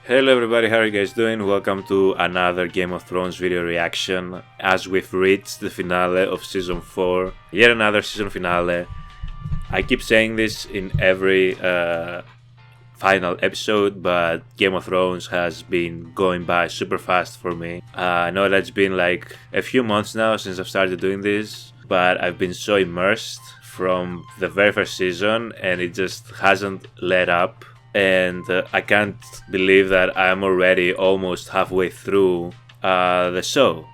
Hello everybody, how are you guys doing? Welcome to another Game of Thrones video reaction as we've reached the finale of Season 4. Yet another season finale. I keep saying this in every final episode, but Game of Thrones has been going by super fast for me. I know that it's been like a few months now since I've started doing this, but I've been so immersed from the very first season and it just hasn't let up. And I can't believe that I'm already almost halfway through the show.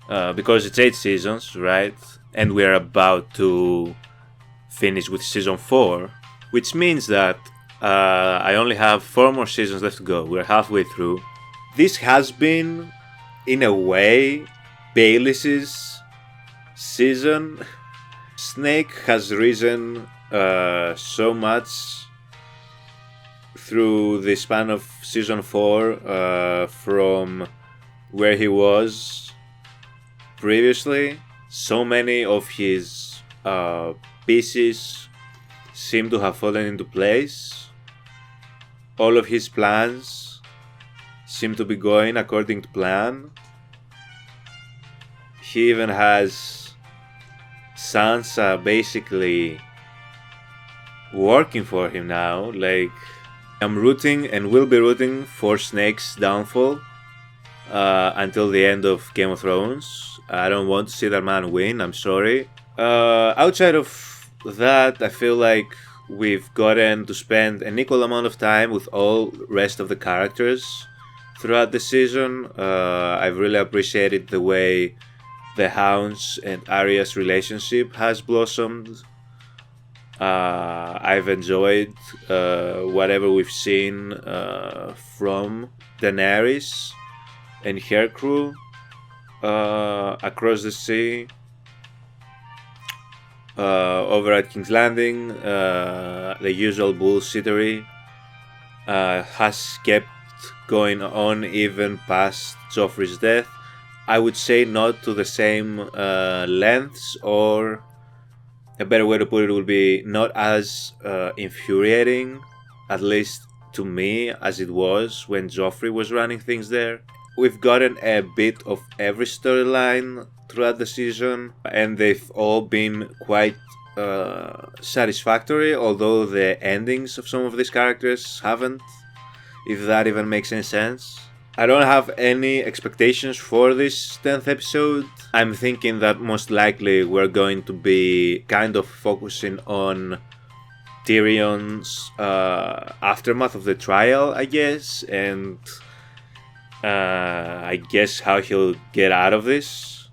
Because it's 8 seasons, right? And we're about to finish with season 4, which means that I only have 4 more seasons left to go. We're halfway through. This has been, in a way, Baelys's season. Snake has risen so much through the span of season 4 from where he was previously. So many of his pieces seem to have fallen into place. All of his plans seem to be going according to plan. He even has Sansa basically working for him now. Like, I'm rooting and will be rooting for Snake's downfall until the end of Game of Thrones. I don't want to see that man win, I'm sorry. Outside of that, I feel like we've gotten to spend an equal amount of time with all rest of the characters throughout the season. I've really appreciated the way the Hound's and Arya's relationship has blossomed. I've enjoyed whatever we've seen from Daenerys and her crew across the sea. Over at King's Landing, the usual bullshittery has kept going on even past Joffrey's death. I would say not to the same lengths, or a better way to put it would be not as infuriating, at least to me, as it was when Joffrey was running things there. We've gotten a bit of every storyline throughout the season, and they've all been quite satisfactory, although the endings of some of these characters haven't, if that even makes any sense. I don't have any expectations for this 10th episode. I'm thinking that most likely we're going to be kind of focusing on Tyrion's aftermath of the trial, I guess, and I guess how he'll get out of this,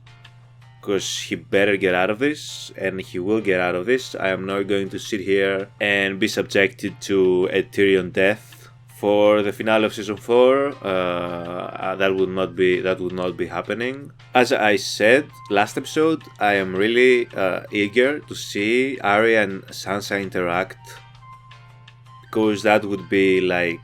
because he better get out of this, and he will get out of this. I am not going to sit here and be subjected to a Tyrion death for the finale of season 4. That would not be happening. As I said last episode, I am really eager to see Arya and Sansa interact, because that would be like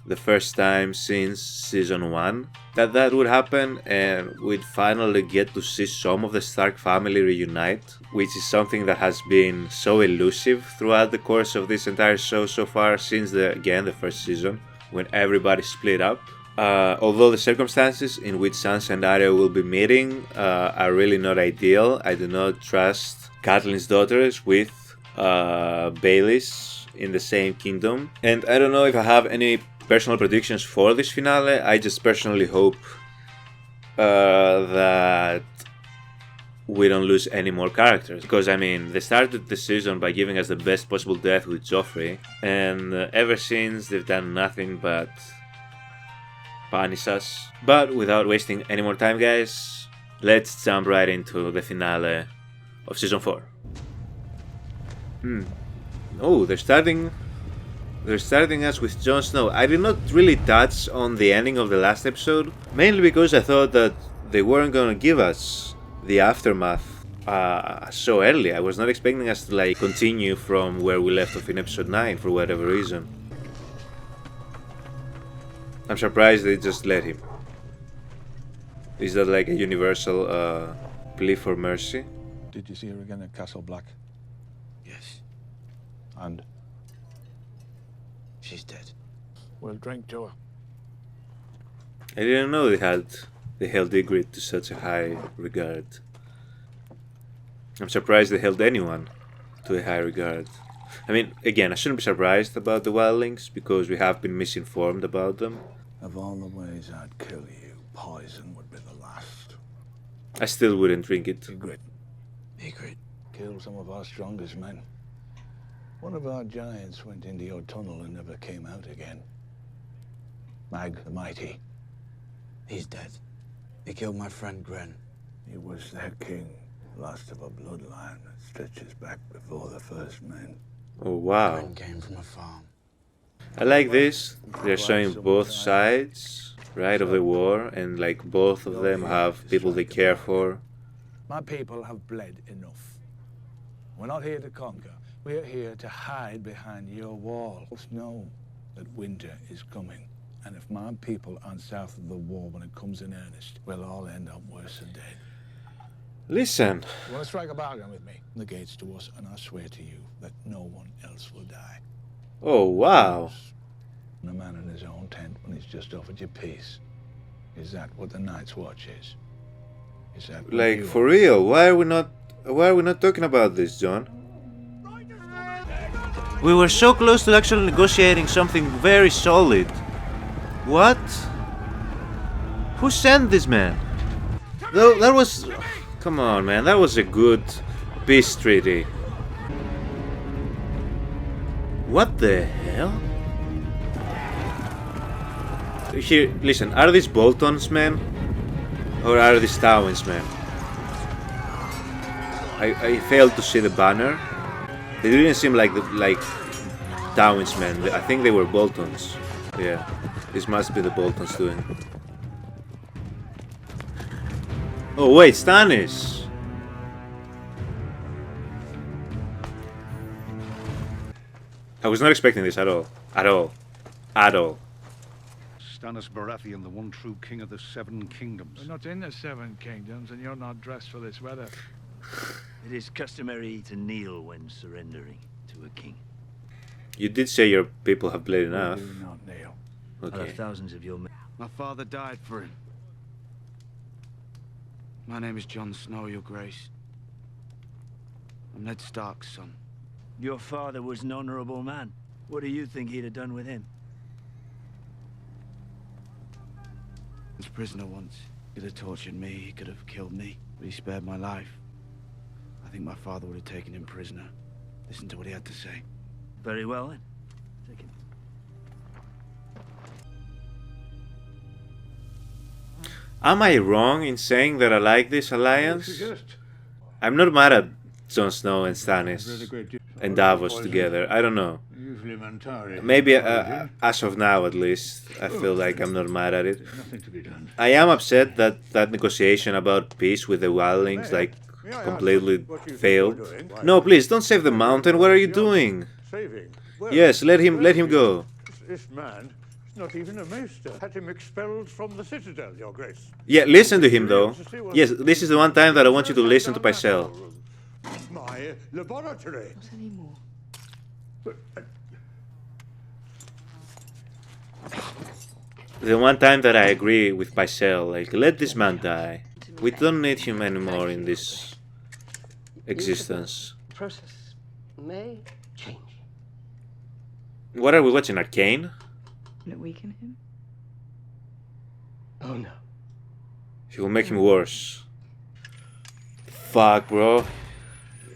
the first time since season 1 that would happen, and we'd finally get to see some of the Stark family reunite, which is something that has been so elusive throughout the course of this entire show so far, since the first season, when everybody split up. Although the circumstances in which Sansa and Arya will be meeting are really not ideal. I do not trust Catelyn's daughters with Baelys in the same kingdom, and I don't know if I have any personal predictions for this finale. I just personally hope that we don't lose any more characters, because I mean, they started the season by giving us the best possible death with Joffrey, and ever since they've done nothing but punish us. But without wasting any more time, guys, let's jump right into the finale of season 4. Oh, they're starting us with Jon Snow. I did not really touch on the ending of the last episode, mainly because I thought that they weren't gonna give us the aftermath so early. I was not expecting us to like continue from where we left off in episode 9 for whatever reason. I'm surprised they just let him. Is that like a universal plea for mercy? Did you see her again at Castle Black? Yes. And? She's dead. We'll drink to her. I didn't know they held Ygritte to such a high regard. I'm surprised they held anyone to a high regard. I mean, again, I shouldn't be surprised about the wildlings because we have been misinformed about them. Of all the ways I'd kill you, poison would be the last. I still wouldn't drink it. Ygritte killed some of our strongest men. One of our giants went into your tunnel and never came out again. Mag the Mighty. He's dead. He killed my friend Gren. He was their king, last of a bloodline that stretches back before the first men. Oh wow. Gren came from a farm. I like this. They're showing both sides, right, of the war, and like both of them have people they care for. My people have bled enough. We're not here to conquer. We're here to hide behind your walls. Know that winter is coming. And if my people aren't south of the wall when it comes in earnest, we'll all end up worse than dead. Listen. You want to strike a bargain with me? The gates to us, and I swear to you that no one else will die. Oh wow. A man in his own tent when he's just offered you peace. Is that what the Night's Watch is? Is that what Like you for are? real? Why are we not talking about this, John? We were so close to actually negotiating something very solid. What? Who sent this man? That was... Come on, man. That was a good peace treaty. What the hell? Here, listen. Are these Bolton's men? Or are these Tywin's men? I failed to see the banner. They didn't seem like Tywin's men. I think they were Bolton's. Yeah. This must be the Boltons doing. Oh wait, Stannis! I was not expecting this at all. At all. At all. Stannis Baratheon, the one true king of the Seven Kingdoms. We're not in the Seven Kingdoms, and you're not dressed for this weather. It is customary to kneel when surrendering to a king. You did say your people have bled enough. Do not kneel. I Okay. have thousands of your men. My father died for him. My name is Jon Snow, Your Grace. I'm Ned Stark's son. Your father was an honorable man. What do you think he'd have done with him? He was a prisoner once. He could have tortured me, he could have killed me, but he spared my life. I think my father would have taken him prisoner. Listen to what he had to say. Very well then. Take him. Am I wrong in saying that I like this alliance? I'm not mad at Jon Snow and Stannis and Davos together. I don't know. Maybe as of now, at least, I feel like I'm not mad at it. I am upset that that negotiation about peace with the wildlings like completely failed. No, please don't save the mountain. What are you doing? Yes, let him go. This man is not even a maester. Had him expelled from the citadel, Your Grace. Yeah, listen to him though. Yes, this is the one time that I want you to listen to Pycelle. My laboratory. Not anymore. The one time that I agree with Pycelle, like, let this man die. We don't need him anymore in this existence. The process may change. What are we watching, Arcane? Will it weaken him? Oh no. He will make him worse. Fuck, bro.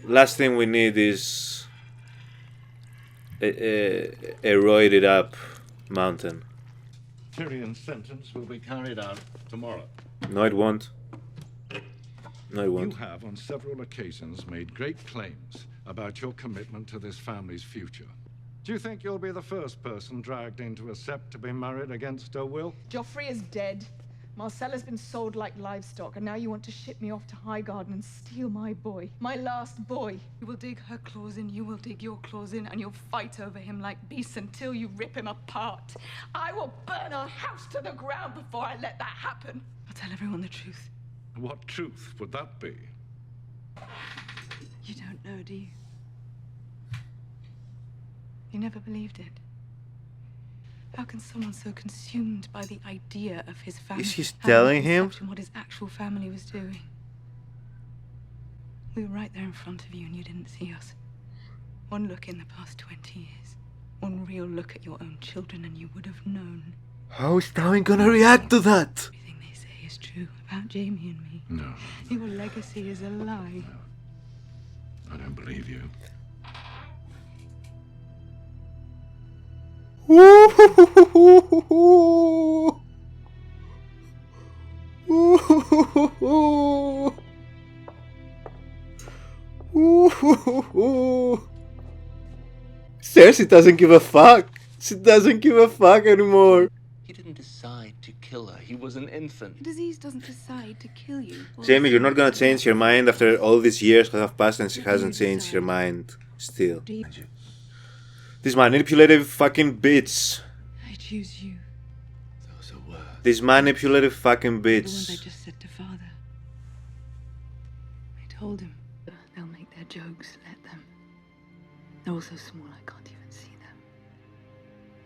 Last thing we need is a roided up mountain. Tyrion's sentence will be carried out tomorrow. No, it won't. No, it You won't. have on several occasions made great claims about your commitment to this family's future. Do you think you'll be the first person dragged into a sept to be married against her will? Joffrey is dead. Marcella's been sold like livestock, and now you want to ship me off to Highgarden and steal my boy. My last boy. You will dig her claws in, you will dig your claws in, and you'll fight over him like beasts until you rip him apart. I will burn our house to the ground before I let that happen. I'll tell everyone the truth. What truth would that be? You don't know, do you? You never believed it. How can someone so consumed by the idea of his family Is he telling him? what his actual family was doing? We were right there in front of you and you didn't see us. One look in the past 20 years. One real look at your own children and you would have known. How is Tywin gonna react to that? Everything they say is true about Jamie and me. No, Your legacy is a lie. I don't believe you. Cersei doesn't give a fuck. She doesn't give a fuck anymore. He didn't decide to kill her. He was an infant. Disease doesn't decide to kill you. Jamie, you're not gonna change your mind after all these years have passed and she hasn't changed her mind still. This manipulative fucking bitch. I choose you. Those are words. This manipulative fucking The ones I bitch. just said to Father. I told him. They'll make their jokes, let them. They're all so small I can't even see them.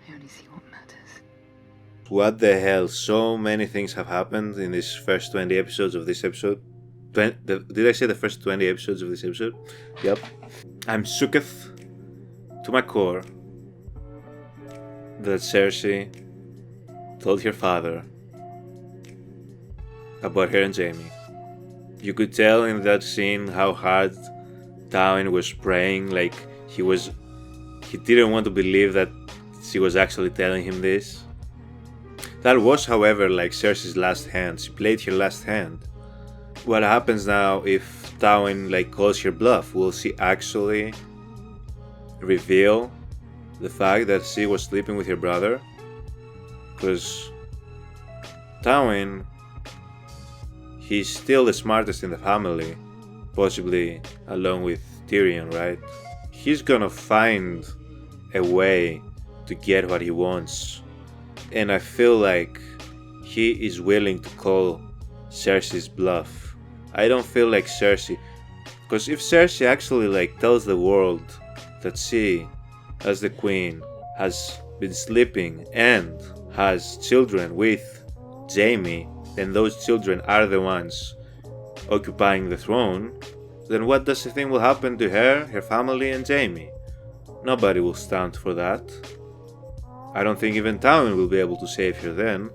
I only see what matters. What the hell? So many things have happened in these first 20 episodes of this episode. Did I say the first 20 episodes of this episode? Yep. I'm shooketh to my core that Cersei told her father about her and Jamie. You could tell in that scene how hard Tywin was praying, like he didn't want to believe that she was actually telling him this. That was, however, like Cersei's last hand. She played her last hand. What happens now if Tywin calls her bluff? Will she actually reveal the fact that she was sleeping with her brother? Because Tywin, he's still the smartest in the family, possibly along with Tyrion, right? He's gonna find a way to get what he wants, and I feel like he is willing to call Cersei's bluff. I don't feel like Cersei, because if Cersei actually tells the world that she, as the queen, has been sleeping and has children with Jamie, and those children are the ones occupying the throne, then what does she think will happen to her, her family, and Jamie? Nobody will stand for that. I don't think even Tywin will be able to save her then.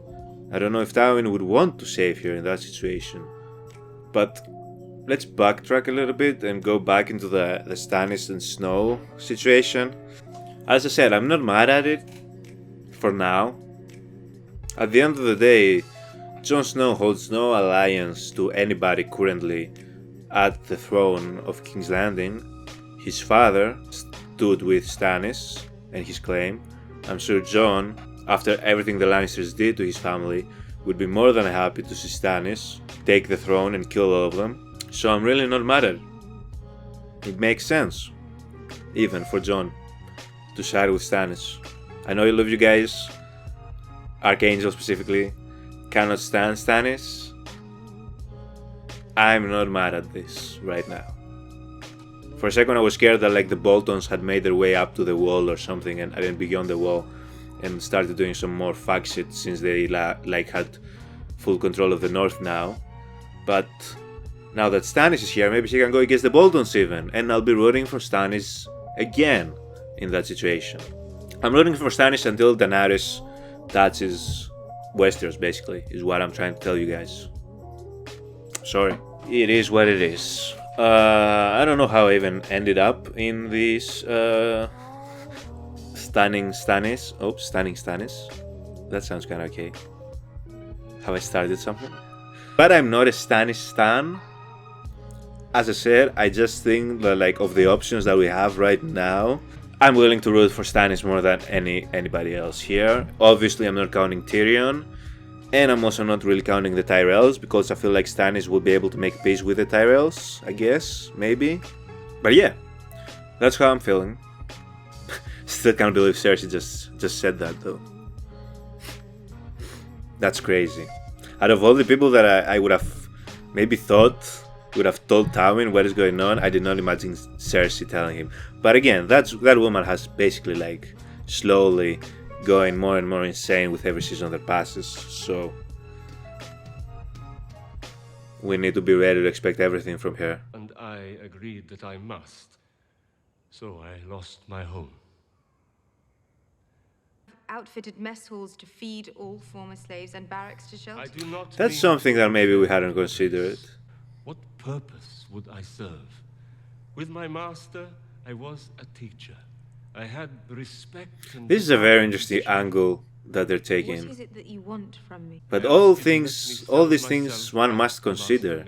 I don't know if Tywin would want to save her in that situation. But let's backtrack a little bit and go back into the Stannis and Snow situation. As I said, I'm not mad at it for now. At the end of the day, Jon Snow holds no alliance to anybody currently at the throne of King's Landing. His father stood with Stannis and his claim. I'm sure Jon, after everything the Lannisters did to his family, would be more than happy to see Stannis take the throne and kill all of them. So I'm really not mad at it. It makes sense, even for Jon, to side with Stannis. I know I love you guys, Archangel specifically, cannot stand Stannis. I'm not mad at this right now. For a second I was scared that the Boltons had made their way up to the wall or something and then beyond the wall and started doing some more fuck shit since they had full control of the north now. But now that Stannis is here, maybe she can go against the Boltons even, and I'll be rooting for Stannis again in that situation. I'm rooting for Stannis until Daenerys touches Westeros, basically, is what I'm trying to tell you guys. Sorry. It is what it is. I don't know how I even ended up in this stunning Stannis. Oh, stunning Stannis. That sounds kind of okay. Have I started something? But I'm not a Stannis stan. As I said, I just think that of the options that we have right now, I'm willing to root for Stannis more than anybody else here. Obviously, I'm not counting Tyrion. And I'm also not really counting the Tyrells, because I feel like Stannis will be able to make peace with the Tyrells, I guess, maybe. But yeah, that's how I'm feeling. Still can't believe Cersei just said that, though. That's crazy. Out of all the people that I would have maybe thought would have told Tywin what is going on, I did not imagine Cersei telling him. But again, that woman has basically slowly going more and more insane with every season that passes, so we need to be ready to expect everything from her. And I agreed that I must, so I lost my home. Outfitted mess halls to feed all former slaves and barracks to shelter. I do not That's something that maybe we hadn't considered. What purpose would I serve? With my master, I was a teacher. I had respect and... This is a very interesting angle that they're taking. What is it that you want from me? But all these things one must consider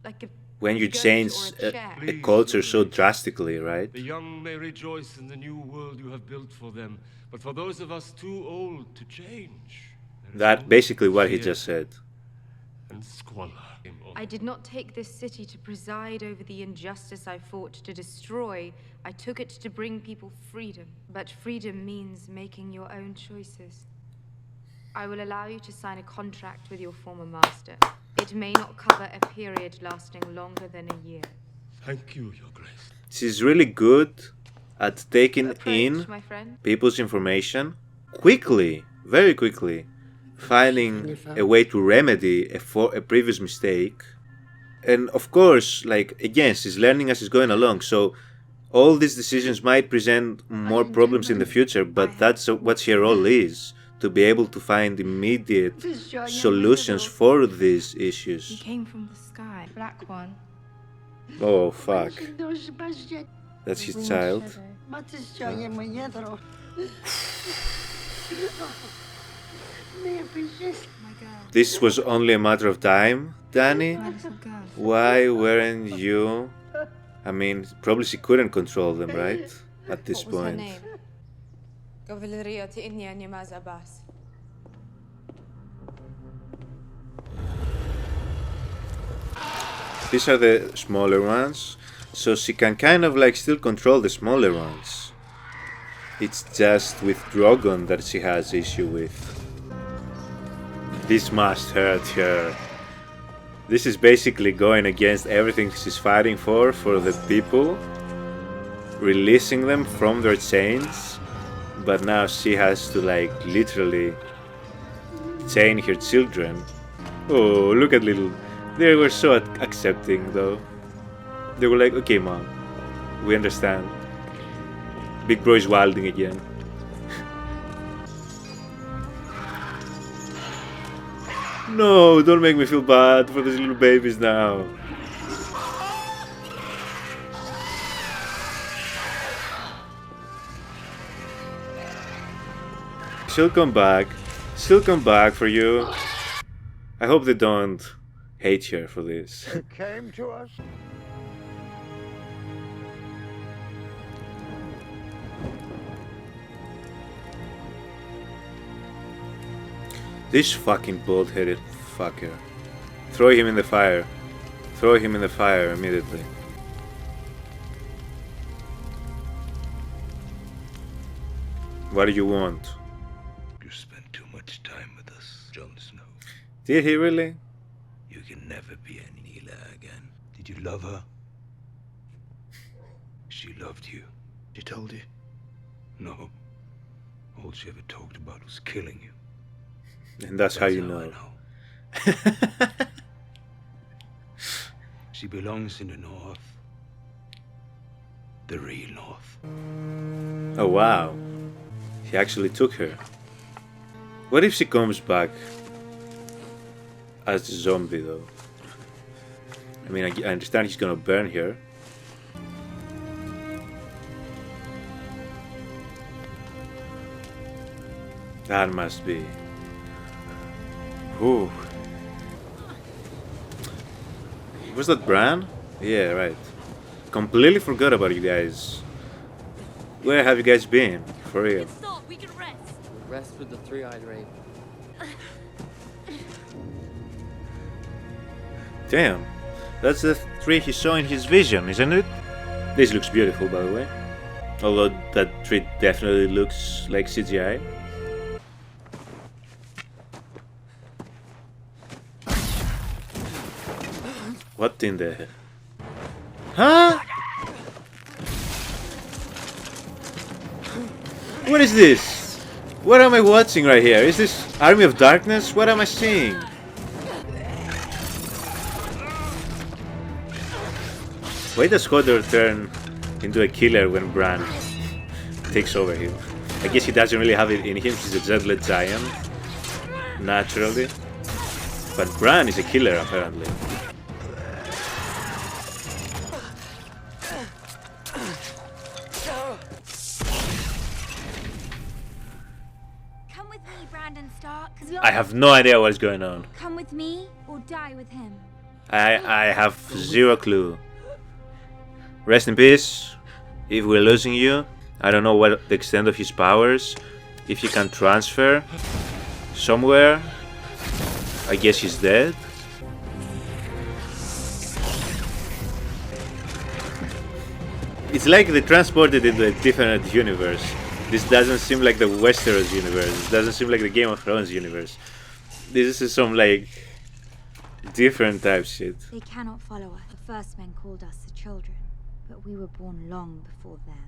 Like a when you goat change or a chair. a culture so drastically, right? The young may rejoice in the new world you have built for them, but for those of us too old to change... That basically what he just said. And squalor. I did not take this city to preside over the injustice I fought to destroy. I took it to bring people freedom. But freedom means making your own choices. I will allow you to sign a contract with your former master. It may not cover a period lasting longer than a year. Thank you, Your Grace. She's really good at taking in my friend. people's information quickly, very quickly, finding a way to remedy a previous mistake. And of course, like, again, she's learning as she's going along, so all these decisions might present more problems in the future, but that's what her role is, to be able to find immediate solutions for these He issues. came from the sky. Black one. Oh, fuck. That's his child. My girl. This was only a matter of time, Danny? My little girl. Why weren't you... I mean, probably she couldn't control them, right? At this What was her point. name? These are the smaller ones, so she can kind of like still control the smaller ones. It's just with Drogon that she has issue with. This must hurt her. This is basically going against everything she's fighting for the people, releasing them from their chains, but now she has to like literally chain her children. Oh, look at little... They were so accepting though. They were like, okay mom, we understand. Big bro is wilding again. No, don't make me feel bad for these little babies now. She'll come back. She'll come back for you. I hope they don't hate her for this. They came to us. This fucking bald-headed fucker. Throw him in the fire. Throw him in the fire immediately. What do you want? You spent too much time with us, Jon Snow. Did he really? You can never be an Neela again. Did you love her? She loved you. She told you? No. All she ever talked about was killing you. And that's how you know. She belongs in the north. The real north. Oh wow. He actually took her. What if she comes back as a zombie though? I mean, I understand he's gonna burn her. That must be... Ooh. Was that Bran? Yeah, right. Completely forgot about you guys. Where have you guys been? For real. Stop, we can rest. Rest with the three-eyed raven. Damn. That's the tree he saw in his vision, isn't it? This looks beautiful, by the way. Although that tree definitely looks like CGI. What in the... Huh? What is this? What am I watching right here? Is this Army of Darkness? What am I seeing? Why does Hodor turn into a killer when Bran takes over him? I guess he doesn't really have it in him. He's a gentle giant, naturally. But Bran is a killer, apparently. I have no idea what's going on. Come with me or die with him. I have zero clue. Rest in peace. If we're losing you, I don't know what the extent of his powers. If he can transfer somewhere, I guess he's dead. It's like they transported into a different universe. This doesn't seem like the Westeros universe. It doesn't seem like the Game of Thrones universe. This is some like different type shit. They cannot follow us. The first men called us the children, but we were born long before them.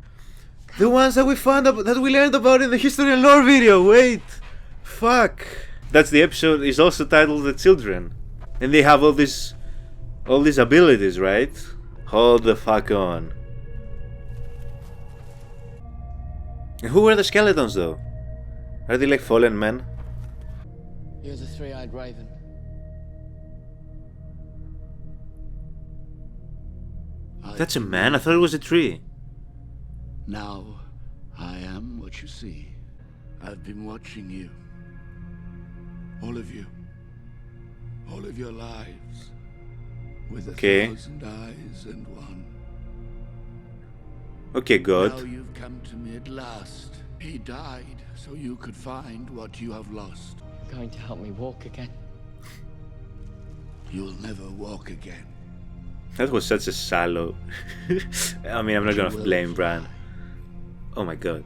The ones that we found up, that we learned about in the history and lore video. Wait, fuck. That's the episode. Is also titled "The Children," and they have all these abilities, right? Hold the fuck on. And who were the skeletons, though? Are they like fallen men? You're the three-eyed raven. That's a man? I thought it was a tree. Now, I am what you see. I've been watching you. All of you. All of your lives. With 1,000 eyes and one. Okay, God. Now you've come to me at last. He died so you could find what you have lost. You're going to help me walk again? You'll never walk again. That was such a shallow. I mean, I'm not gonna blame Bran. Oh my God.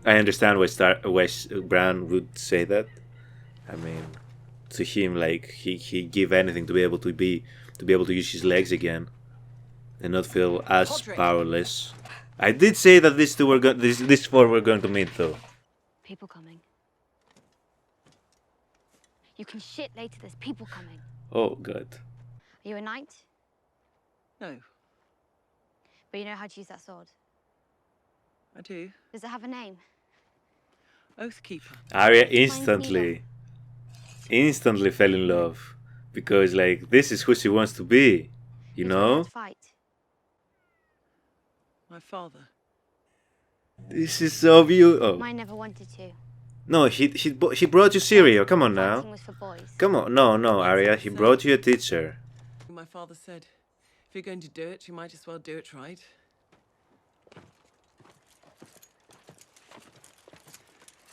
I understand why Bran would say that. I mean, to him, like he give anything to be able to use his legs again, and not feel as powerless. I did say that these four were going to meet, though. People coming. You can shit later. There's people coming. Oh God. Are you a knight? No. But you know how to use that sword? I do. Does it have a name? Oathkeeper. Arya instantly fell in love, because like this is who she wants to be, you know? Fight. My father. This is so beautiful. Mine never wanted to. No, he brought you cereal. Come on now. Was for boys. Come on, no, Arya. He brought you a teacher. My father said, if you're going to do it, you might as well do it right.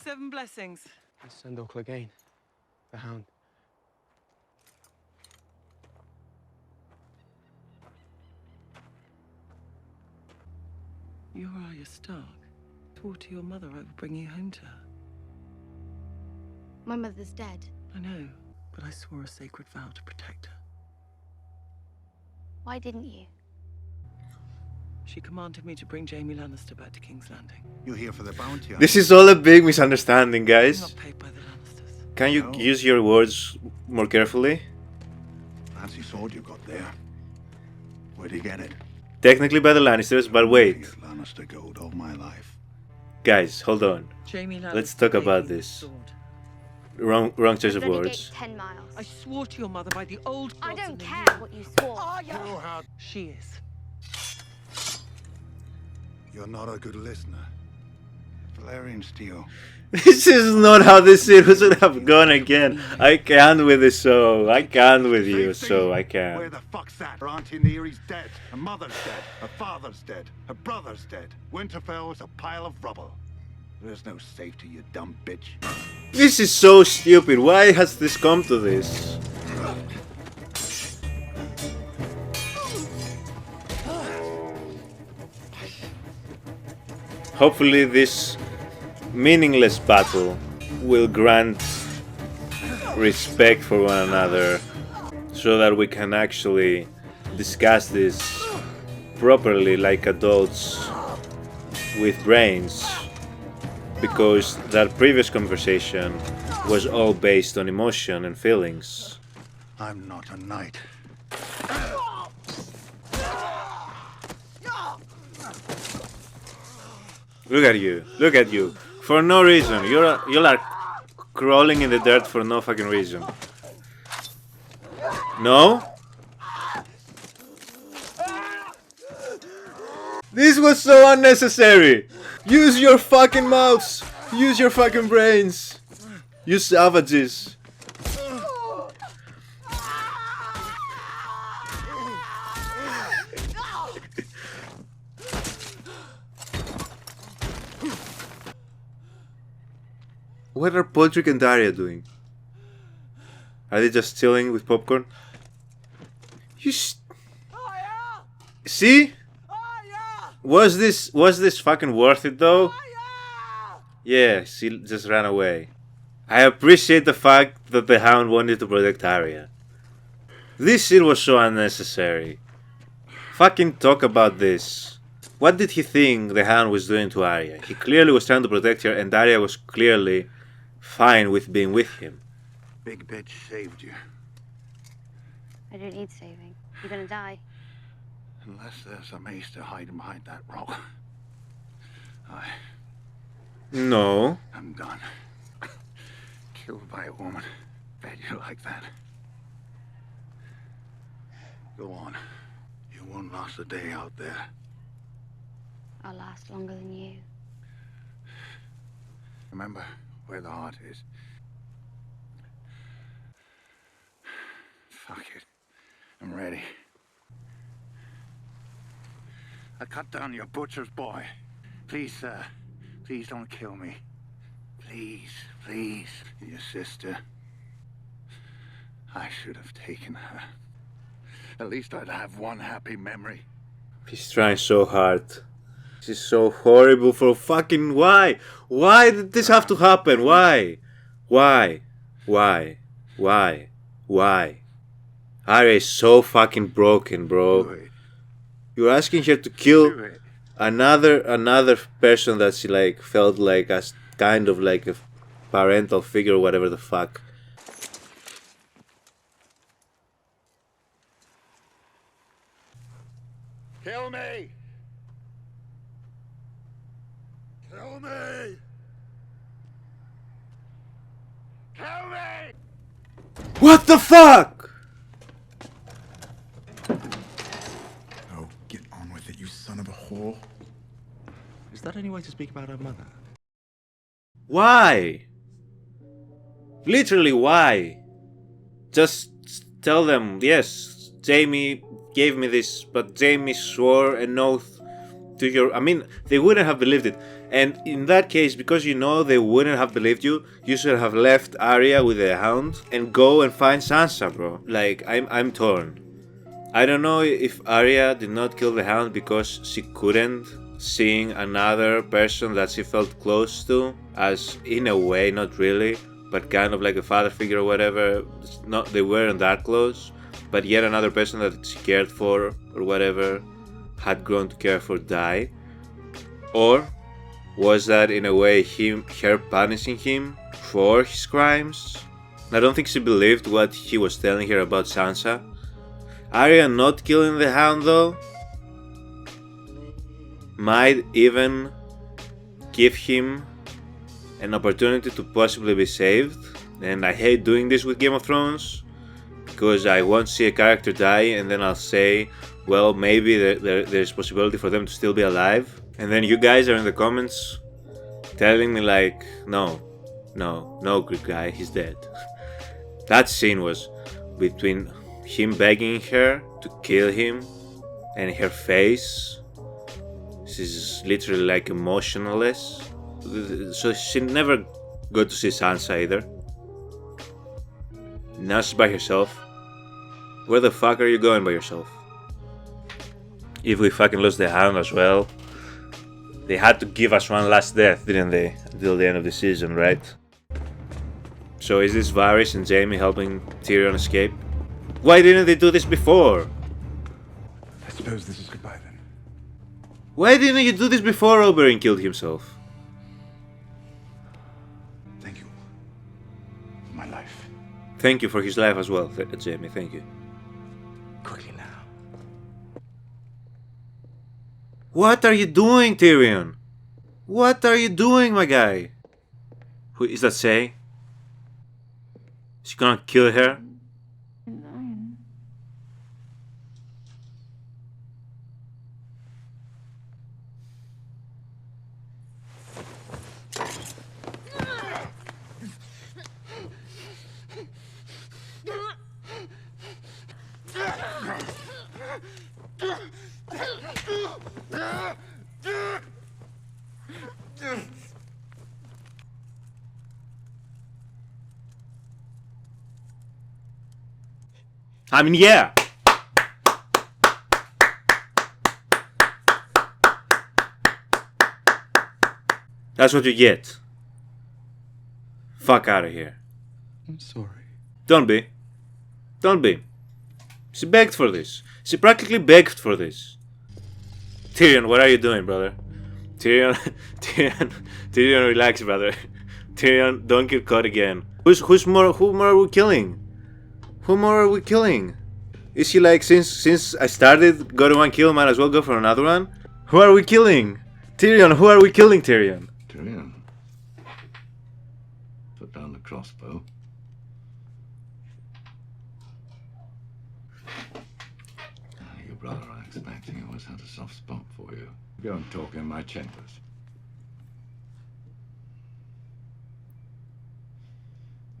Seven blessings. Sandor Clegane, the Hound. You're Arya Stark. Swore to your mother I would bring you home to her. My mother's dead. I know, but I swore a sacred vow to protect her. Why didn't you? She commanded me to bring Jaime Lannister back to King's Landing. You're here for the bounty. This is all a big misunderstanding, guys. I'm not paid by the Lannisters. Can you use your words more carefully? Fancy sword you got there. Where'd you get it? Technically by the Lannisters, but wait. Lannister gold all my life. Guys, hold on. Jaime Lannister. Let's talk about this. Wrong choice of words. 10 miles. I swore to your mother by the old gods. I don't and the care new. what you swore. Arya! She is. You're not a good listener. Valerian steel. This is not how this series would have gone again. I can't with this show. I can't with you, so I can't. Where the fuck's that? Her Auntie Neary's dead. Her mother's dead. Her father's dead. Her brother's dead. Winterfell is a pile of rubble. There's no safety, you dumb bitch. This is so stupid. Why has this come to this? Hopefully this meaningless battle will grant respect for one another so that we can actually discuss this properly like adults with brains because that previous conversation was all based on emotion and feelings. I'm not a knight. Look at you. Look at you. For no reason. You're like crawling in the dirt for no fucking reason. No? This was so unnecessary. Use your fucking mouths. Use your fucking brains. You savages. What are Podrick and Arya doing? Are they just chilling with popcorn? See? Was this fucking worth it though? Yeah, she just ran away. I appreciate the fact that the Hound wanted to protect Arya. This scene was so unnecessary. Fucking talk about this. What did he think the Hound was doing to Arya? He clearly was trying to protect her, and Arya was clearly fine with being with him. Big bitch saved you. I don't need saving. You're gonna die. Unless there's a maester hiding behind that rock. No. I'm done. Killed by a woman. Bet you like that. Go on. You won't last a day out there. I'll last longer than you. Remember where the heart is. Fuck it. I'm ready. I cut down your butcher's boy. Please, sir. Please don't kill me. Please, please. Your sister. I should have taken her. At least I'd have one happy memory. He's trying so hard. This is so horrible for fucking why? Why did this have to happen? Why? Why? Why? Why? Why? Arya is so fucking broken, bro. You're asking her to kill another person that she like felt like as kind of like a parental figure or whatever the fuck. Kill me! Kill me! Kill me! What the fuck? Oh, get on with it, you son of a whore. Is that any way to speak about her mother? Why? Literally, why? Just tell them, yes, Jaime gave me this, but Jaime swore an oath to your... I mean, they wouldn't have believed it. And in that case, because you know they wouldn't have believed you, you should have left Arya with the Hound and go and find Sansa, bro. Like, I'm torn. I don't know if Arya did not kill the Hound because she couldn't, seeing another person that she felt close to, as in a way, not really, but kind of like a father figure or whatever. Not, they weren't that close, but yet another person that she cared for or whatever had grown to care for died. Or was that in a way her punishing him for his crimes? I don't think she believed what he was telling her about Sansa. Arya not killing the Hound though might even give him an opportunity to possibly be saved. And I hate doing this with Game of Thrones because I won't see a character die and then I'll say, well, maybe there's possibility for them to still be alive. And then you guys are in the comments telling me like, no, good guy, he's dead. That scene was between him begging her to kill him and her face. She's literally like emotionless. So she never got to see Sansa either. Now she's by herself. Where the fuck are you going by yourself? If we fucking lost the Hound as well, they had to give us one last death, didn't they? Until the end of the season, right? So is this Varys and Jaime helping Tyrion escape? Why didn't they do this before? I suppose this is goodbye then. Why didn't you do this before Oberyn killed himself? life. Thank you for his life as well, Jamie. Thank you. Quickly now. What are you doing, Tyrion? What are you doing, my guy? Who is that say? Is she gonna kill her? I mean, yeah. That's what you get. Fuck out of here. I'm sorry. Don't be. Don't be. She begged for this. She practically begged for this. Tyrion, what are you doing, brother? Tyrion, Tyrion, relax, brother. Tyrion, don't get caught again. Who more are we killing? Who more are we killing? Is she like, since I started, got one kill, might as well go for another one? Who are we killing? Tyrion, who are we killing, Tyrion? Tyrion. Put down the crossbow. Your brother, I expect, he always had a soft spot for you. Go and talk in my chambers.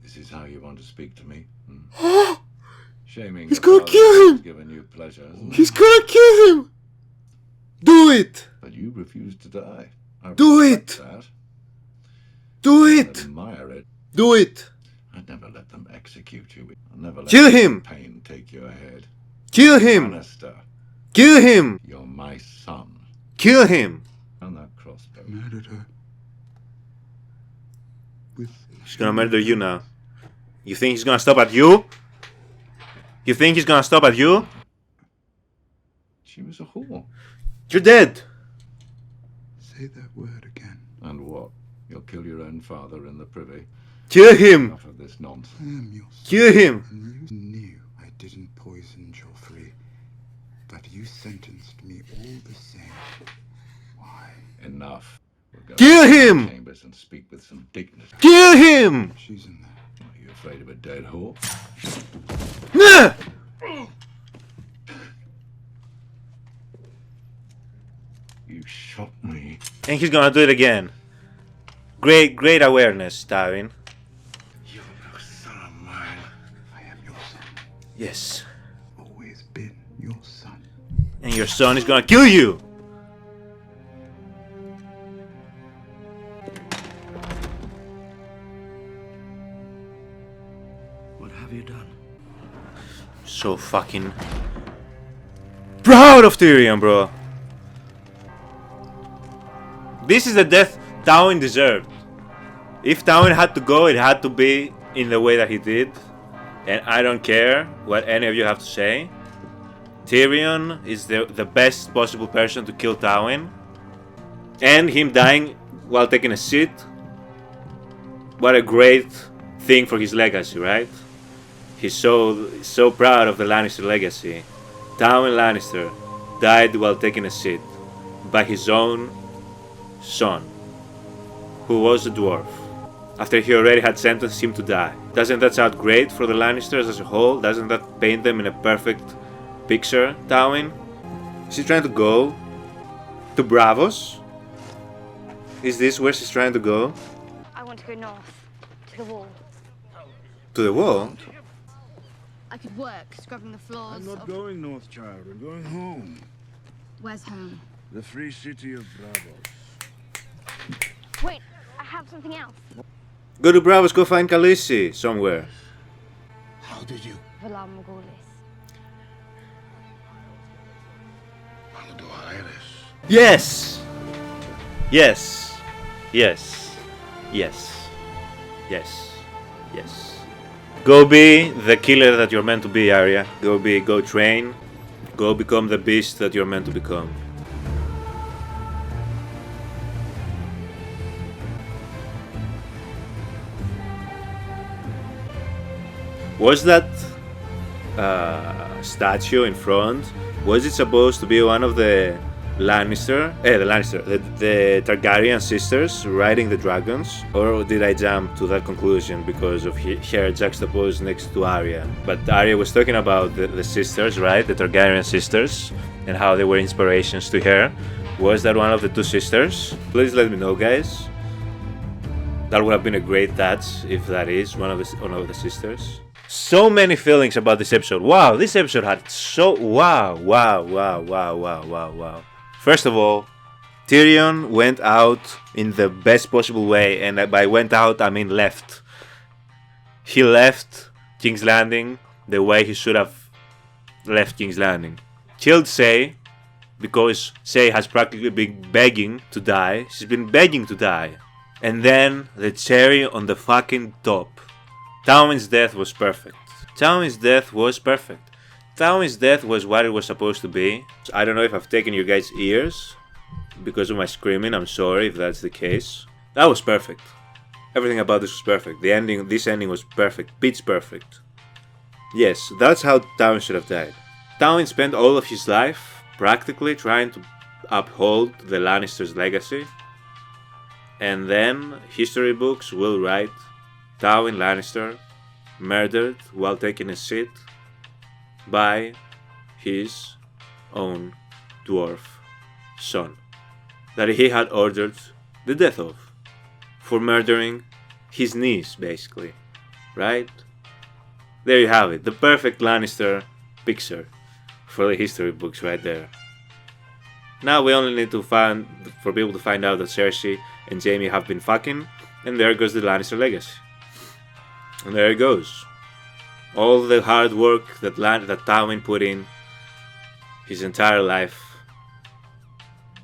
This is how you want to speak to me? Hmm? Shaming He's gonna kill him! Given you pleasure, isn't He's it? gonna kill him! Do it! But you refuse to die. I Do respect it! That. Do I it! admire it. Do it! I'd never let them execute you. I'd never let Kill him! pain take your head. Kill him! Lannister, Kill him! you're my son. Kill him! On that crossbow. Murdered her. He's gonna murder you now. You think he's gonna stop at you? You think he's gonna stop at you? She was a whore. You're dead! Say that word again. And what? You'll kill your own father in the privy? Kill him! Enough of this nonsense. I am your son. Kill him! And you knew I didn't poison Joffrey, but you sentenced me all the same. Why? Enough. We'll go Kill to the him! Chambers and speak with some dignity. Kill him! She's in there. Are you afraid of a dead whore? Nah! You shot me. And he's gonna do it again. Great awareness, Tywin. You're no son of mine. I am your son. Yes. Always been your son. And your son is gonna kill you! What have you done? So fucking proud of Tyrion, bro. This is the death Tywin deserved. If Tywin had to go, it had to be in the way that he did. And I don't care what any of you have to say. Tyrion is the best possible person to kill Tywin. And him dying while taking a shit. What a great thing for his legacy, right? He's so proud of the Lannister legacy. Tywin Lannister died while taking a shit by his own son, who was a dwarf, after he already had sentenced him to die. Doesn't that sound great for the Lannisters as a whole? Doesn't that paint them in a perfect picture, Tywin? Is she trying to go to Braavos? Is this where she's trying to go? I want to go north, to the wall. To the wall? I could work scrubbing the floors. I'm not going north, child. I'm going home. Where's home? The free city of Braavos. Wait, I have something else. Go to Braavos, go find Khaleesi somewhere. How did you? Valar Morghulis. How do Iris? Yes! Yes. Yes. Yes. Yes. Yes. Go be the killer that you're meant to be, Arya. Go train. Go become the beast that you're meant to become. Was that statue in front, was it supposed to be one of the the Targaryen sisters riding the dragons? Or did I jump to that conclusion because of her juxtaposed next to Arya? But Arya was talking about the sisters, right? The Targaryen sisters, and how they were inspirations to her. Was that one of the two sisters? Please let me know, guys. That would have been a great touch if that is one of the sisters. So many feelings about this episode. Wow, this episode had so... Wow. First of all, Tyrion went out in the best possible way, and by went out I mean left. He left King's Landing the way he should have left King's Landing. Killed Cersei, because Cersei has practically been begging to die. She's been begging to die. And then the cherry on the fucking top. Tywin's death was perfect. Tywin's death was perfect. Tywin's death was what it was supposed to be. I don't know if I've taken you guys' ears because of my screaming. I'm sorry if that's the case. That was perfect. Everything about this was perfect. This ending was perfect. Pitch perfect. Yes, that's how Tywin should have died. Tywin spent all of his life practically trying to uphold the Lannisters' legacy. And then history books will write Tywin Lannister murdered while taking a seat by his own dwarf son that he had ordered the death of for murdering his niece, basically, right? There you have it, the perfect Lannister picture for the history books right there. Now we only need to for people to find out that Cersei and Jaime have been fucking, and there goes the Lannister legacy. And there it goes. All the hard work that Tywin put in his entire life,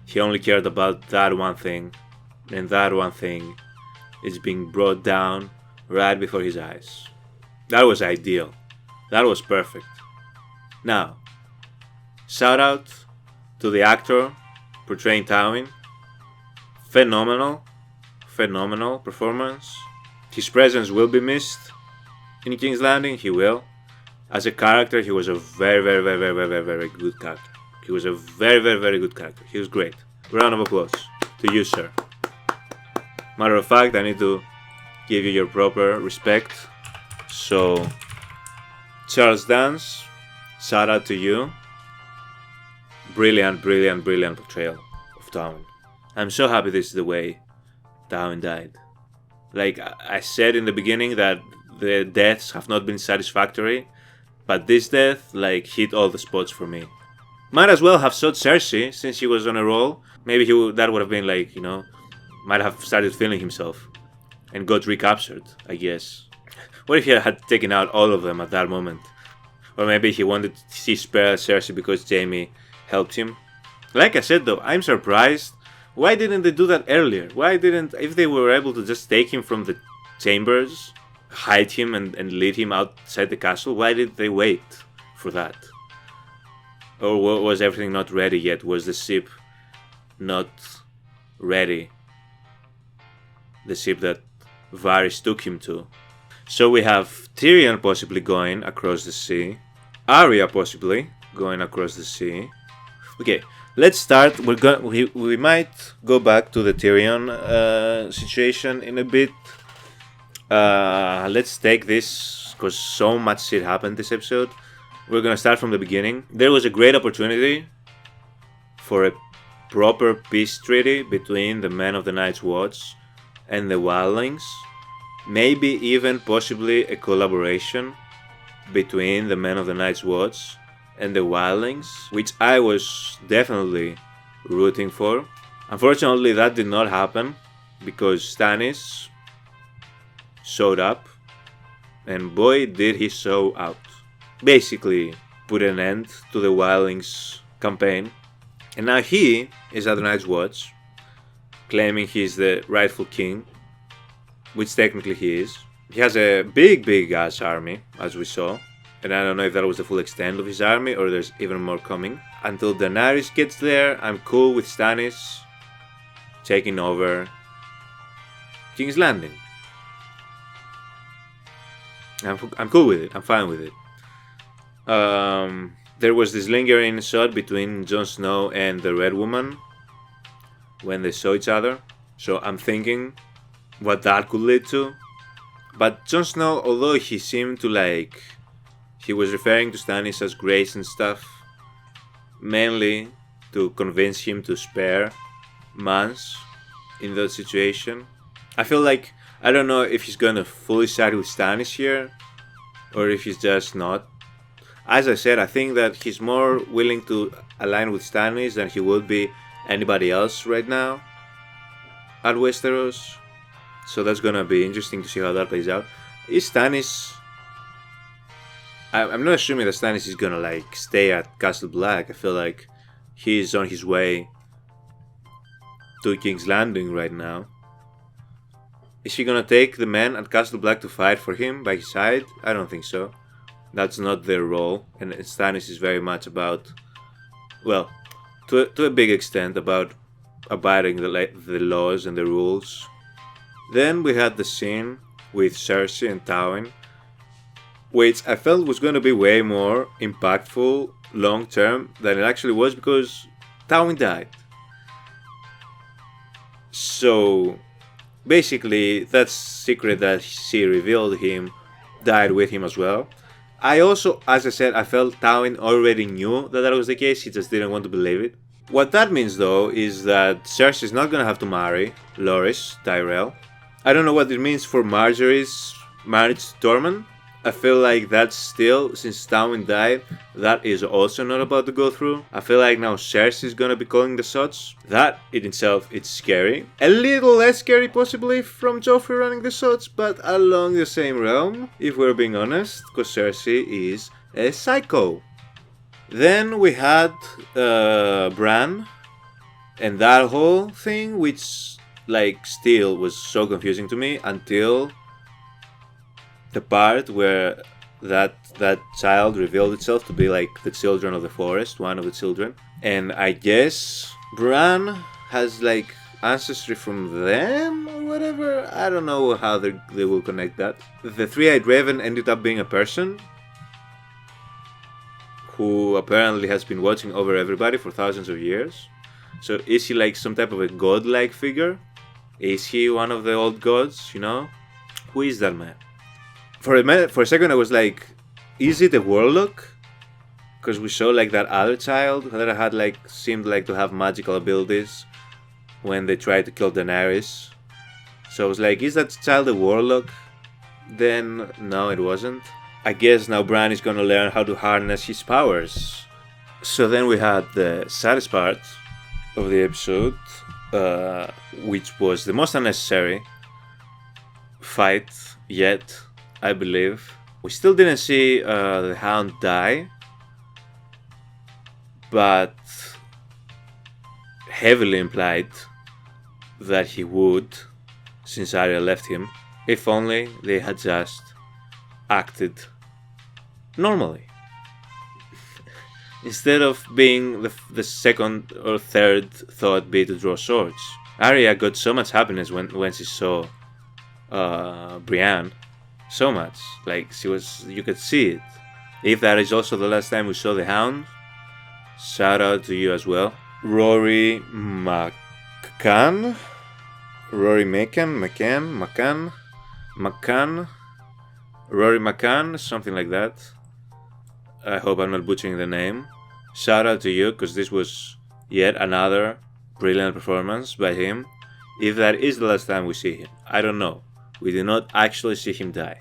he only cared about that one thing, and that one thing is being brought down right before his eyes. That was ideal. That was perfect. Now, shout out to the actor portraying Tywin. Phenomenal performance. His presence will be missed in King's Landing. He will. As a character, he was a very good character. He was a very good character. He was great. Round of applause to you, sir. Matter of fact, I need to give you your proper respect. So, Charles Dance, shout out to you. Brilliant portrayal of Tywin. I'm so happy this is the way Tywin died. Like I said in the beginning that the deaths have not been satisfactory, but this death hit all the spots for me. Might as well have shot Cersei since she was on a roll. Maybe that would have been might have started feeling himself and got recaptured, I guess. What if he had taken out all of them at that moment? Or maybe he wanted to spare Cersei because Jaime helped him. Like I said though, I'm surprised. Why didn't they do that earlier? If they were able to just take him from the chambers, hide him and lead him outside the castle, why did they wait for that? Or was everything not ready yet? Was the ship not ready? The ship that Varys took him to. So we have Tyrion possibly going across the sea. Arya possibly going across the sea. Okay, let's start. We might go back to the Tyrion situation in a bit. Let's take this because so much shit happened this episode. We're gonna start from the beginning. There was a great opportunity for a proper peace treaty between the men of the Night's Watch and the wildlings. Maybe even possibly a collaboration between the men of the Night's Watch and the wildlings, which I was definitely rooting for. Unfortunately, that did not happen because Stannis showed up, and boy did he show out. Basically put an end to the wildlings campaign, and now he is at the Night's Watch, claiming he's the rightful king, which technically he is. He has a big ass army, as we saw, and I don't know if that was the full extent of his army or there's even more coming. Until Daenerys gets there, I'm cool with Stannis taking over King's Landing. I'm cool with it. I'm fine with it. There was this lingering shot between Jon Snow and the Red Woman when they saw each other. So I'm thinking what that could lead to. But Jon Snow, although he seemed to like... He was referring to Stannis as Grace and stuff, mainly to convince him to spare Mance in that situation. I feel like, I don't know if he's gonna fully side with Stannis here, or if he's just not. As I said, I think that he's more willing to align with Stannis than he would be anybody else right now at Westeros. So that's gonna be interesting to see how that plays out. Is Stannis... I'm not assuming that Stannis is gonna like stay at Castle Black. I feel like he's on his way to King's Landing right now. Is he gonna take the men at Castle Black to fight for him by his side? I don't think so. That's not their role, and Stannis is very much about, well, to a big extent, about abiding the laws and the rules. Then we had the scene with Cersei and Tywin, which I felt was going to be way more impactful long term than it actually was, because Tywin died. So basically that secret that she revealed him died with him as well. I also, as I said, I felt Tywin already knew that was the case, he just didn't want to believe it. What that means though is that Cersei is not gonna have to marry Loras Tyrell. I don't know what it means for Marjorie's marriage to Tormund. I feel like that's still, since Tywin died, that is also not about to go through. I feel like now Cersei is gonna be calling the shots. That in itself, it's scary. A little less scary possibly from Joffrey running the shots, but along the same realm, if we're being honest, because Cersei is a psycho. Then we had Bran and that whole thing, which like still was so confusing to me until the part where that child revealed itself to be like the children of the forest, one of the children. And I guess Bran has like ancestry from them or whatever. I don't know how they will connect that. The three-eyed raven ended up being a person who apparently has been watching over everybody for thousands of years. So is he like some type of a god-like figure? Is he one of the old gods, you know? Who is that man? For a second I was like, is it a warlock? Because we saw like that other child that had like, seemed like to have magical abilities when they tried to kill Daenerys. So I was like, is that child a warlock? Then no, it wasn't. I guess now Bran is gonna learn how to harness his powers. So then we had the saddest part of the episode, which was the most unnecessary fight yet, I believe. We still didn't see the Hound die, but heavily implied that he would, since Arya left him. If only they had just acted normally. Instead of being the second or third thought be to draw swords. Arya got so much happiness when she saw Brienne. So much. Like, you could see it. If that is also the last time we saw the Hound, shout out to you as well. Rory McCann, something like that. I hope I'm not butchering the name. Shout out to you, because this was yet another brilliant performance by him. If that is the last time we see him, I don't know. We did not actually see him die.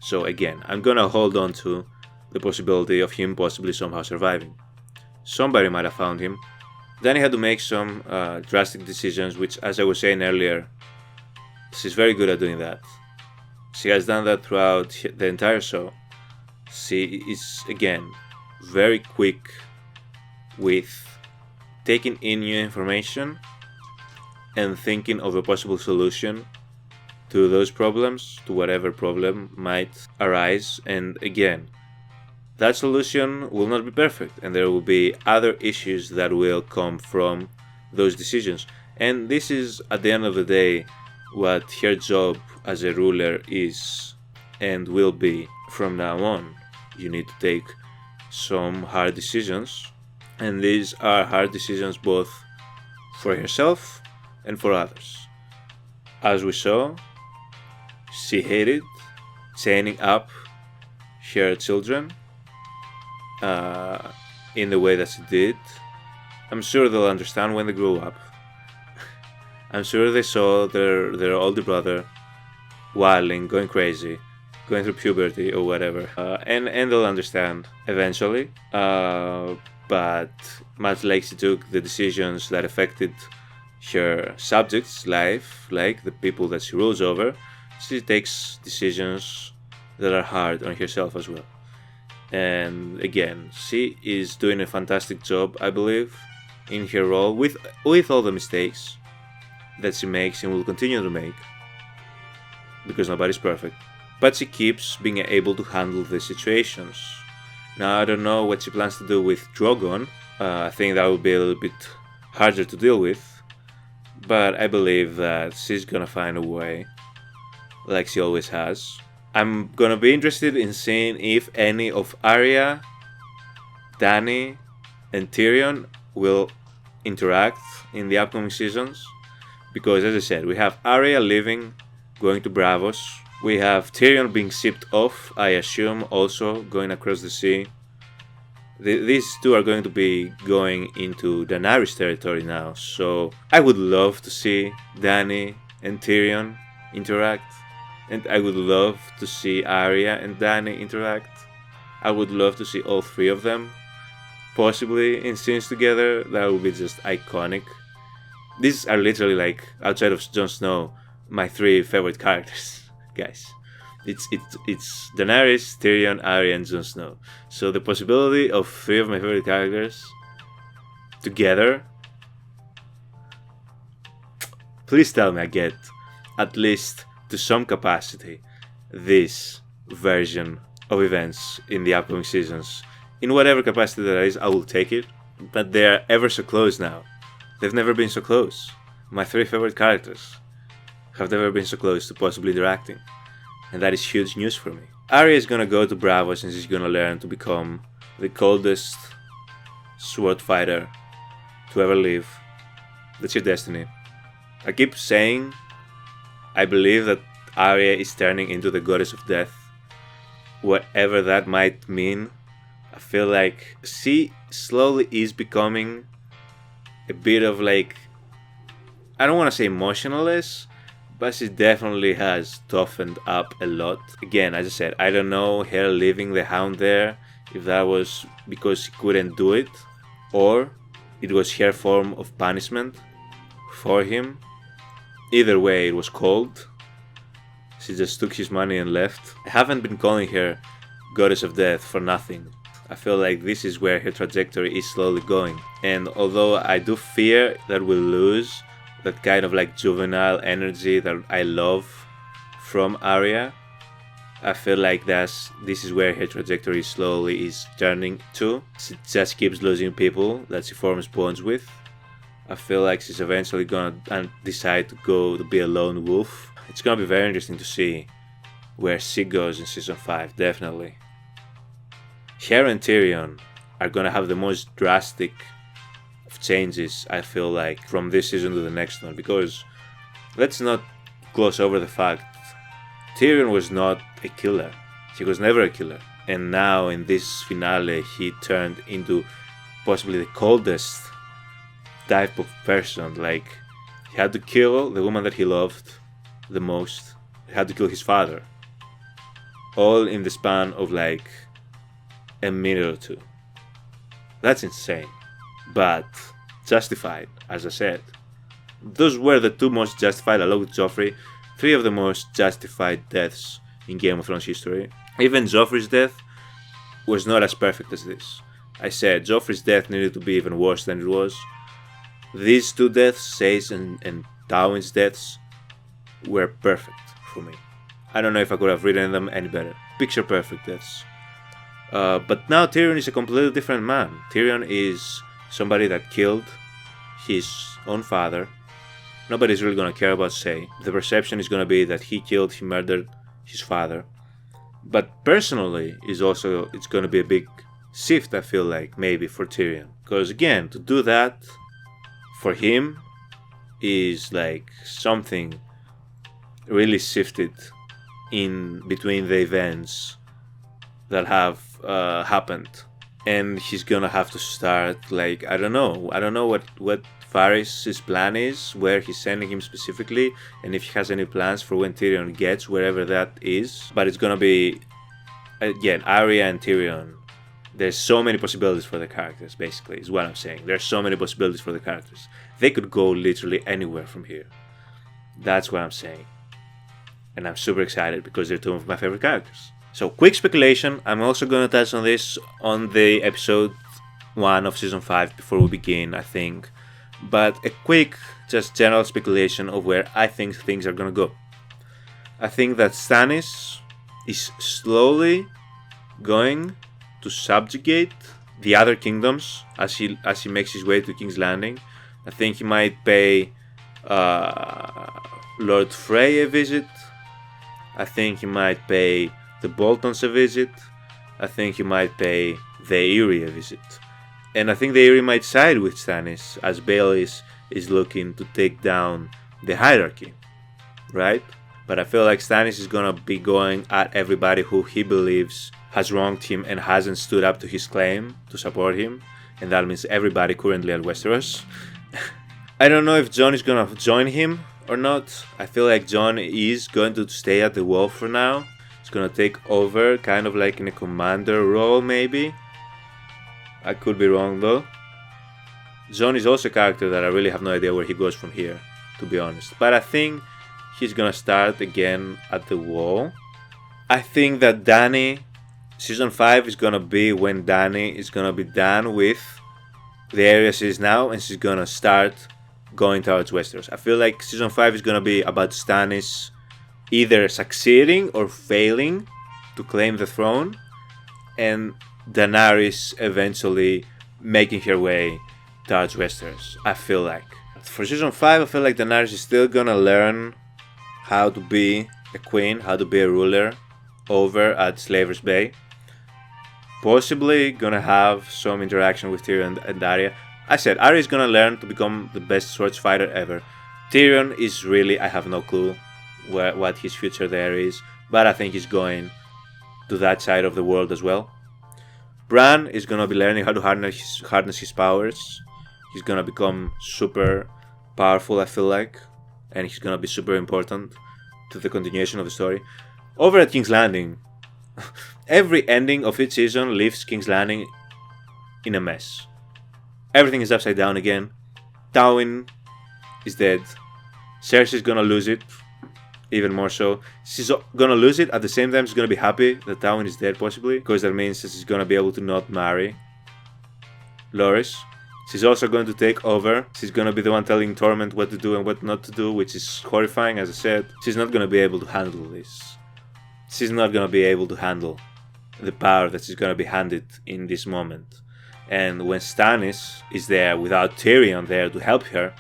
So again, I'm gonna hold on to the possibility of him possibly somehow surviving. Somebody might have found him. Then he had to make some drastic decisions, which, as I was saying earlier, she's very good at doing that. She has done that throughout the entire show. She is, again, very quick with taking in new information and thinking of a possible solution to those problems, to whatever problem might arise. And again, that solution will not be perfect, and there will be other issues that will come from those decisions. And this is, at the end of the day, what her job as a ruler is. and will be from now on. You need to take some hard decisions, and these are hard decisions both for herself and for others. As we saw, she hated chaining up her children in the way that she did. I'm sure they'll understand when they grow up. I'm sure they saw their older brother wilding, going crazy, going through puberty or whatever, and they'll understand eventually. But much like she took the decisions that affected her subjects' life, like the people that she rules over, she takes decisions that are hard on herself as well. And again, she is doing a fantastic job, I believe, in her role, with all the mistakes that she makes and will continue to make, because nobody's perfect. But she keeps being able to handle the situations. Now, I don't know what she plans to do with Drogon. I think that will be a little bit harder to deal with, but I believe that she's gonna find a way, like she always has. I'm gonna be interested in seeing if any of Arya, Dany, and Tyrion will interact in the upcoming seasons, because as I said, we have Arya leaving, going to Braavos. We have Tyrion being shipped off, I assume, also going across the sea. These two are going to be going into Daenerys territory now, so I would love to see Dany and Tyrion interact, and I would love to see Arya and Dany interact. I would love to see all three of them, possibly in scenes together. That would be just iconic. These are literally, like, outside of Jon Snow, my three favorite characters, guys. It's Daenerys, Tyrion, Arya, and Jon Snow. So the possibility of three of my favorite characters together, please tell me I get, at least to some capacity, this version of events in the upcoming seasons. In whatever capacity there is, I will take it. But they are ever so close now. They've never been so close. My three favorite characters have never been so close to possibly interacting. And that is huge news for me. Arya is gonna go to Braavos and she's gonna learn to become the coldest sword fighter to ever live. That's your destiny. I keep saying I believe that Arya is turning into the goddess of death. Whatever that might mean, I feel like she slowly is becoming a bit of, like, I don't want to say emotionless, but she definitely has toughened up a lot. Again, as I said, I don't know her leaving the Hound there, if that was because she couldn't do it, or it was her form of punishment for him. Either way, it was cold. She just took his money and left. I haven't been calling her Goddess of Death for nothing. I feel like this is where her trajectory is slowly going. And although I do fear that we'll lose that kind of, like, juvenile energy that I love from Arya, I feel like this is where her trajectory slowly is turning to. She just keeps losing people that she forms bonds with. I feel like she's eventually gonna decide to go to be a lone wolf. It's gonna be very interesting to see where she goes in season 5, definitely. Her and Tyrion are gonna have the most drastic of changes, I feel like, from this season to the next one, because let's not gloss over the fact Tyrion was not a killer. He was never a killer. And now in this finale he turned into possibly the coldest type of person. Like, he had to kill the woman that he loved the most. He had to kill his father. All in the span of, like, a minute or two. That's insane. But justified, as I said. Those were the two most justified, along with Joffrey, 3 of the most justified deaths in Game of Thrones history. Even Joffrey's death was not as perfect as this. I said Joffrey's death needed to be even worse than it was. These 2 deaths, Cersei and Tywin's deaths, were perfect for me. I don't know if I could have written them any better. Picture perfect deaths. But now Tyrion is a completely different man. Tyrion is somebody that killed his own father. Nobody's really gonna care about Cersei. The perception is gonna be that he murdered his father. But personally, it's going to be a big shift, I feel like, maybe for Tyrion. Because again, to do that for him is like something really shifted in between the events that have happened. And he's gonna have to start, like, I don't know what Varys' plan is, where he's sending him specifically, and if he has any plans for when Tyrion gets wherever that is. But it's gonna be, again, Arya and Tyrion. There's so many possibilities for the characters, basically, is what I'm saying. There's so many possibilities for the characters. They could go literally anywhere from here. That's what I'm saying. And I'm super excited because they're two of my favorite characters. So, quick speculation. I'm also going to touch on this on the episode 1 of season 5 before we begin, I think. But a quick, just general speculation of where I think things are going to go. I think that Stannis is slowly going to subjugate the other kingdoms as he makes his way to King's Landing. I think he might pay Lord Frey a visit. I think he might pay the Boltons a visit. I think he might pay the Eyrie a visit. And I think the Eyrie might side with Stannis as Baelys is looking to take down the hierarchy, right? But I feel like Stannis is gonna be going at everybody who he believes has wronged him and hasn't stood up to his claim to support him. And that means everybody currently at Westeros. I don't know if Jon is gonna join him or not. I feel like Jon is going to stay at the wall for now. He's gonna take over, kind of like in a commander role, maybe. I could be wrong though. Jon is also a character that I really have no idea where he goes from here, to be honest. But I think he's gonna start again at the wall. I think that Dany, season 5 is gonna be when Dany is gonna be done with the area she is now and she's gonna start going towards Westeros. I feel like season 5 is gonna be about Stannis either succeeding or failing to claim the throne, and Daenerys eventually making her way towards Westeros. I feel like for season 5, I feel like Daenerys is still gonna learn how to be a queen, how to be a ruler over at Slaver's Bay. Possibly gonna have some interaction with Tyrion and Arya. I said Arya is gonna learn to become the best swords fighter ever. Tyrion is really, I have no clue what his future there is, but I think he's going to that side of the world as well. Bran is gonna be learning how to harness his powers. He's gonna become super powerful, I feel like, and he's gonna be super important to the continuation of the story. Over at King's Landing, every ending of each season leaves King's Landing in a mess. Everything is upside down again. Tywin is dead. Cersei is gonna lose it, even more so. She's gonna lose it, at the same time she's gonna be happy that Tywin is dead, possibly, because that means that she's gonna be able to not marry Loras. She's also going to take over. She's gonna be the one telling Torment what to do and what not to do, which is horrifying, as I said. She's not gonna be able to handle this. She's not gonna be able to handle the power that she's gonna be handed in this moment. And when Stannis is there without Tyrion there to help her,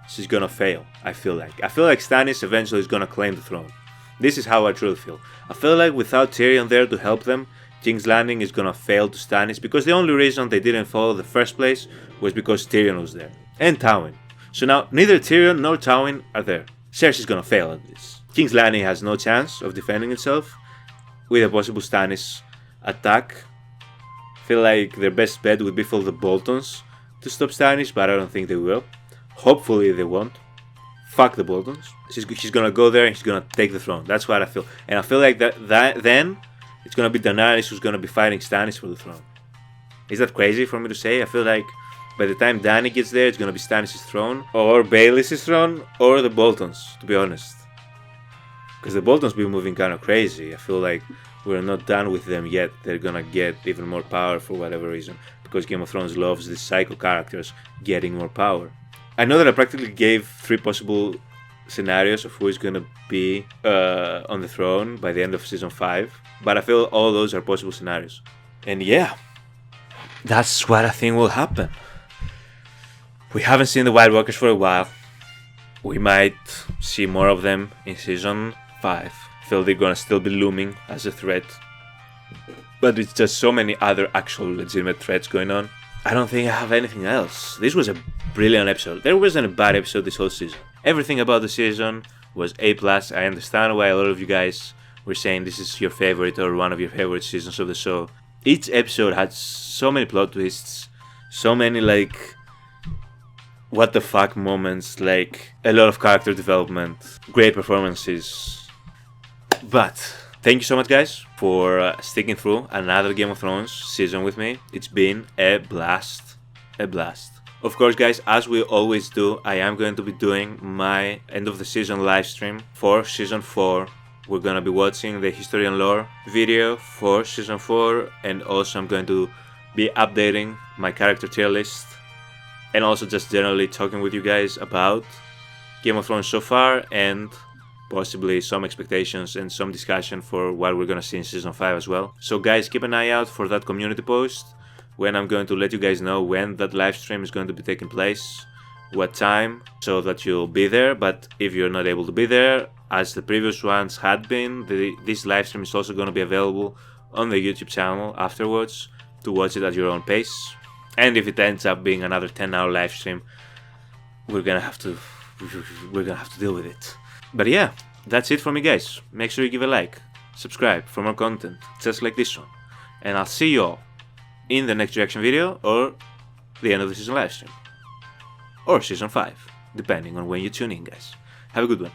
she's gonna fail, I feel like. I feel like Stannis eventually is gonna claim the throne. This is how I truly feel. I feel like without Tyrion there to help them, King's Landing is gonna fail to Stannis, because the only reason they didn't follow in the first place was because Tyrion was there. And Tywin. So now, neither Tyrion nor Tywin are there. Cersei's gonna fail at this. King's Landing has no chance of defending itself with a possible Stannis attack. I feel like their best bet would be for the Boltons to stop Stannis, but I don't think they will. Hopefully they won't. Fuck the Boltons. He's gonna go there and he's gonna take the throne. That's what I feel. And I feel like that then it's gonna be Daenerys who's gonna be fighting Stannis for the throne. Is that crazy for me to say? I feel like by the time Dany gets there, it's gonna be Stannis' throne, or Baelys' throne, or the Boltons, to be honest. Because the Boltons be moving kind of crazy. I feel like we're not done with them yet. They're gonna get even more power for whatever reason, because Game of Thrones loves these psycho characters getting more power. I know that I practically gave 3 possible scenarios of who is gonna be on the throne by the end of season 5, but I feel all those are possible scenarios. And yeah, that's what I think will happen. We haven't seen the White Walkers for a while. We might see more of them in season 5. feel they're gonna still be looming as a threat. But it's just so many other actual legitimate threats going on. I don't think I have anything else. This was a brilliant episode. There wasn't a bad episode this whole season. Everything about the season was A+. I understand why a lot of you guys were saying this is your favorite or one of your favorite seasons of the show. Each episode had so many plot twists, so many like what the fuck moments, like a lot of character development, great performances. But thank you so much guys for sticking through another Game of Thrones season with me. It's been a blast, a blast. Of course guys, as we always do, I am going to be doing my end of the season live stream for season 4. We're gonna be watching the history and lore video for season 4, and also I'm going to be updating my character tier list, and also just generally talking with you guys about Game of Thrones so far, and possibly some expectations and some discussion for what we're gonna see in season 5 as well. So guys, keep an eye out for that community post when I'm going to let you guys know when that live stream is going to be taking place, what time, so that you'll be there. But if you're not able to be there, as the previous ones had been, this live stream is also going to be available on the YouTube channel afterwards to watch it at your own pace. And if it ends up being another 10-hour live stream, we're gonna have to deal with it. But yeah, that's it for me guys. Make sure you give a like, subscribe for more content just like this one, and I'll see you all in the next reaction video or the end of the season live stream, or season 5, depending on when you tune in guys. Have a good one.